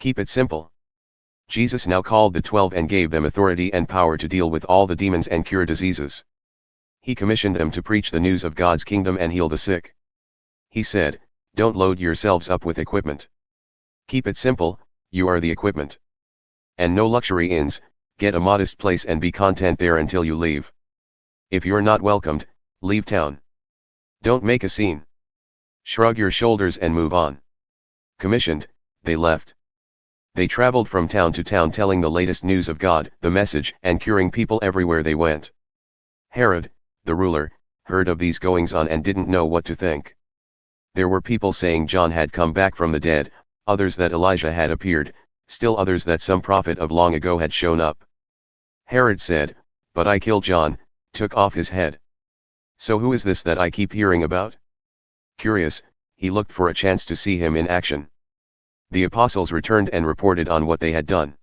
Keep it simple. Jesus now called the 12 and gave them authority and power to deal with all the demons and cure diseases. He commissioned them to preach the news of God's kingdom and heal the sick. He said, "Don't load yourselves up with equipment. Keep it simple, you are the equipment. And no luxury inns, get a modest place and be content there until you leave. If you're not welcomed, leave town. Don't make a scene. Shrug your shoulders and move on." Commissioned, they left. They traveled from town to town telling the latest news of God, the message, and curing people everywhere they went. Herod, the ruler, heard of these goings-on and didn't know what to think. There were people saying John had come back from the dead, others that Elijah had appeared, still others that some prophet of long ago had shown up. Herod said, "But I killed John, took off his head. So who is this that I keep hearing about?" Curious, he looked for a chance to see him in action. The apostles returned and reported on what they had done.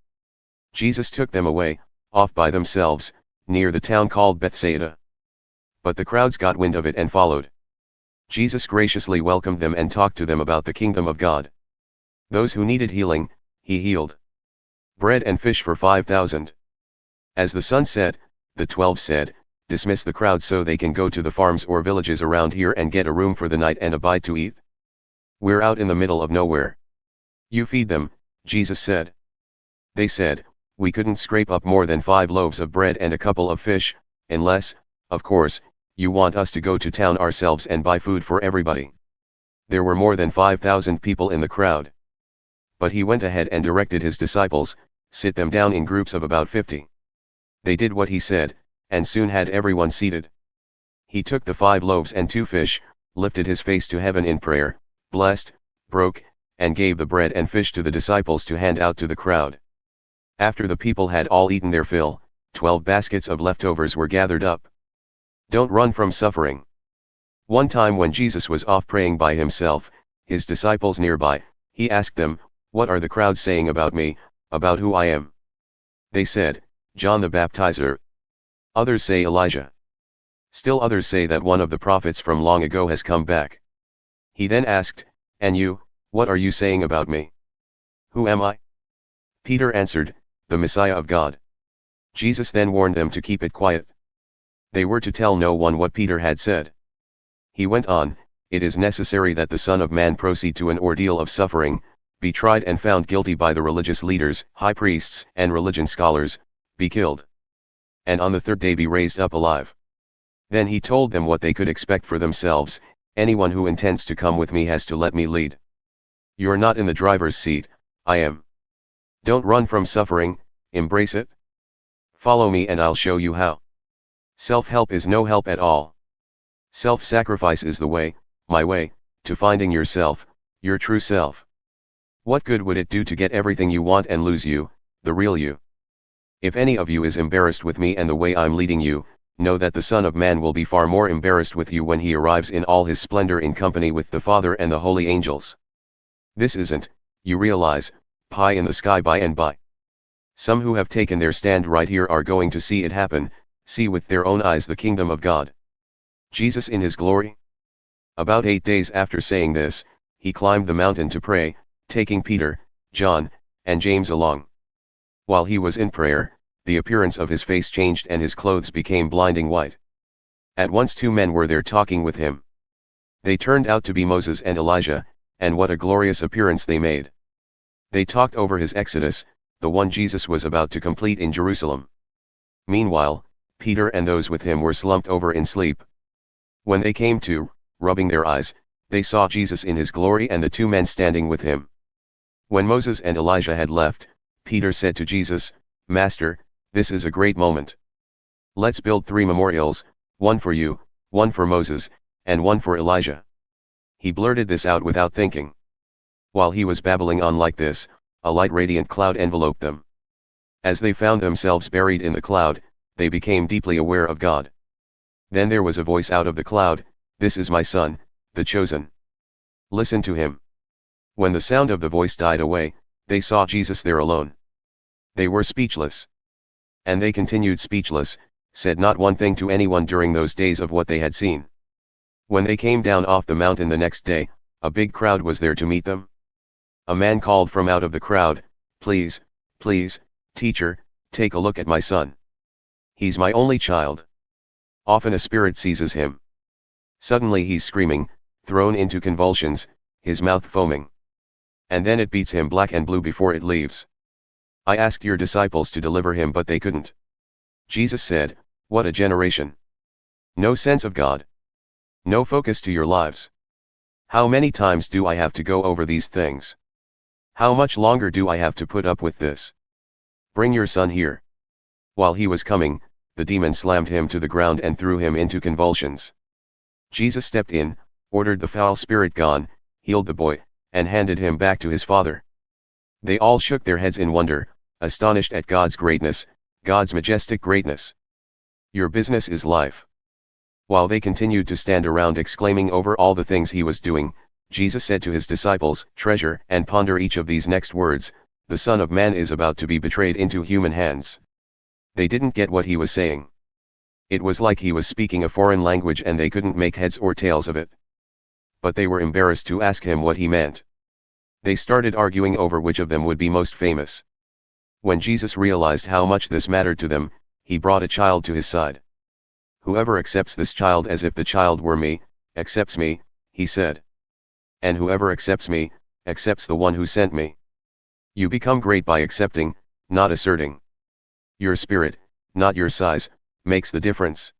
Jesus took them away, off by themselves, near the town called Bethsaida. But the crowds got wind of it and followed. Jesus graciously welcomed them and talked to them about the kingdom of God. Those who needed healing, he healed. Bread and fish for 5,000. As the sun set, the 12 said, "Dismiss the crowd so they can go to the farms or villages around here and get a room for the night and a bite to eat. We're out in the middle of nowhere. You feed them," Jesus said. They said, "We couldn't scrape up more than 5 loaves of bread and a couple of fish, unless, of course, you want us to go to town ourselves and buy food for everybody." There were more than 5,000 people in the crowd. But he went ahead and directed his disciples, "Sit them down in groups of about 50. They did what he said, and soon had everyone seated. He took the 5 loaves and 2 fish, lifted his face to heaven in prayer, blessed, broke, and gave the bread and fish to the disciples to hand out to the crowd. After the people had all eaten their fill, 12 baskets of leftovers were gathered up. Don't run from suffering. One time when Jesus was off praying by himself, his disciples nearby, he asked them, "What are the crowds saying about me, about who I am?" They said, "John the Baptizer. Others say Elijah. Still others say that one of the prophets from long ago has come back." He then asked, "And you, what are you saying about me? Who am I?" Peter answered, "The Messiah of God." Jesus then warned them to keep it quiet. They were to tell no one what Peter had said. He went on, "It is necessary that the Son of Man proceed to an ordeal of suffering, be tried and found guilty by the religious leaders, high priests, and religion scholars, be killed, and on the 3rd day be raised up alive." Then he told them what they could expect for themselves. "Anyone who intends to come with me has to let me lead. You're not in the driver's seat, I am. Don't run from suffering, embrace it. Follow me and I'll show you how. Self-help is no help at all. Self-sacrifice is the way, my way, to finding yourself, your true self. What good would it do to get everything you want and lose you, the real you? If any of you is embarrassed with me and the way I'm leading you, know that the Son of Man will be far more embarrassed with you when he arrives in all his splendor in company with the Father and the holy angels. This isn't, you realize, pie in the sky by and by. Some who have taken their stand right here are going to see it happen, see with their own eyes the kingdom of God. Jesus in his glory." About 8 days after saying this, he climbed the mountain to pray, taking Peter, John, and James along. While he was in prayer, the appearance of his face changed and his clothes became blinding white. At once 2 men were there talking with him. They turned out to be Moses and Elijah, and what a glorious appearance they made. They talked over his exodus, the one Jesus was about to complete in Jerusalem. Meanwhile, Peter and those with him were slumped over in sleep. When they came to, rubbing their eyes, they saw Jesus in his glory and the 2 men standing with him. When Moses and Elijah had left, Peter said to Jesus, "Master, this is a great moment. Let's build 3 memorials, one for you, one for Moses, and one for Elijah." He blurted this out without thinking. While he was babbling on like this, a light radiant cloud enveloped them. As they found themselves buried in the cloud, they became deeply aware of God. Then there was a voice out of the cloud, "This is my Son, the chosen. Listen to him." When the sound of the voice died away, they saw Jesus there alone. They were speechless. And they continued speechless, said not one thing to anyone during those days of what they had seen. When they came down off the mountain the next day, a big crowd was there to meet them. A man called from out of the crowd, Please, please, teacher, take a look at my son. He's my only child. Often a spirit seizes him. Suddenly he's screaming, thrown into convulsions, his mouth foaming. And then it beats him black and blue before it leaves. I asked your disciples to deliver him, but they couldn't. Jesus said, what a generation. No sense of God. No focus to your lives. How many times do I have to go over these things? How much longer do I have to put up with this? Bring your son here. While he was coming, the demon slammed him to the ground and threw him into convulsions. Jesus stepped in, ordered the foul spirit gone, healed the boy, and handed him back to his father. They all shook their heads in wonder, astonished at God's greatness, God's majestic greatness. Your business is life. While they continued to stand around exclaiming over all the things he was doing, Jesus said to his disciples, treasure and ponder each of these next words, the Son of Man is about to be betrayed into human hands. They didn't get what he was saying. It was like he was speaking a foreign language and they couldn't make heads or tails of it. But they were embarrassed to ask him what he meant. They started arguing over which of them would be most famous. When Jesus realized how much this mattered to them, he brought a child to his side. Whoever accepts this child as if the child were me, accepts me, he said. And whoever accepts me, accepts the one who sent me. You become great by accepting, not asserting. Your spirit, not your size, makes the difference.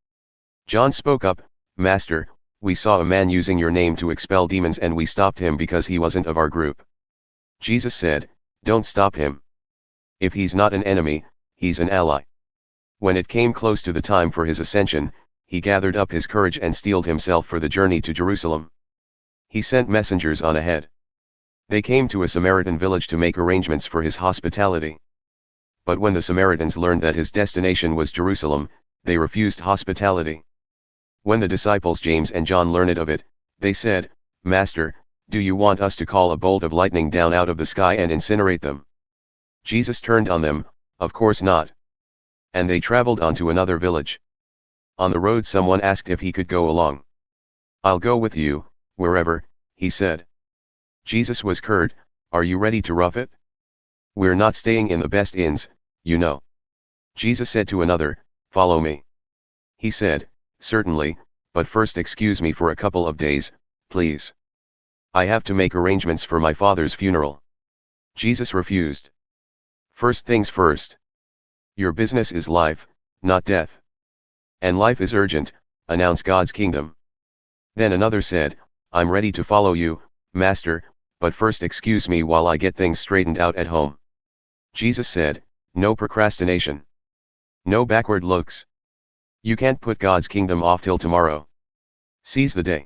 John spoke up, Master, we saw a man using your name to expel demons and we stopped him because he wasn't of our group. Jesus said, don't stop him. If he's not an enemy, he's an ally. When it came close to the time for his ascension, he gathered up his courage and steeled himself for the journey to Jerusalem. He sent messengers on ahead. They came to a Samaritan village to make arrangements for his hospitality. But when the Samaritans learned that his destination was Jerusalem, they refused hospitality. When the disciples James and John learned of it, they said, Master, do you want us to call a bolt of lightning down out of the sky and incinerate them? Jesus turned on them, of course not. And they traveled on to another village. On the road someone asked if he could go along. I'll go with you, wherever, he said. Jesus was curt, are you ready to rough it? We're not staying in the best inns, you know. Jesus said to another, follow me. He said, certainly, but first excuse me for a couple of days, please. I have to make arrangements for my father's funeral. Jesus refused. First things first. Your business is life, not death. And life is urgent, announce God's kingdom. Then another said, I'm ready to follow you, Master, but first excuse me while I get things straightened out at home. Jesus said, no procrastination. No backward looks. You can't put God's kingdom off till tomorrow. Seize the day.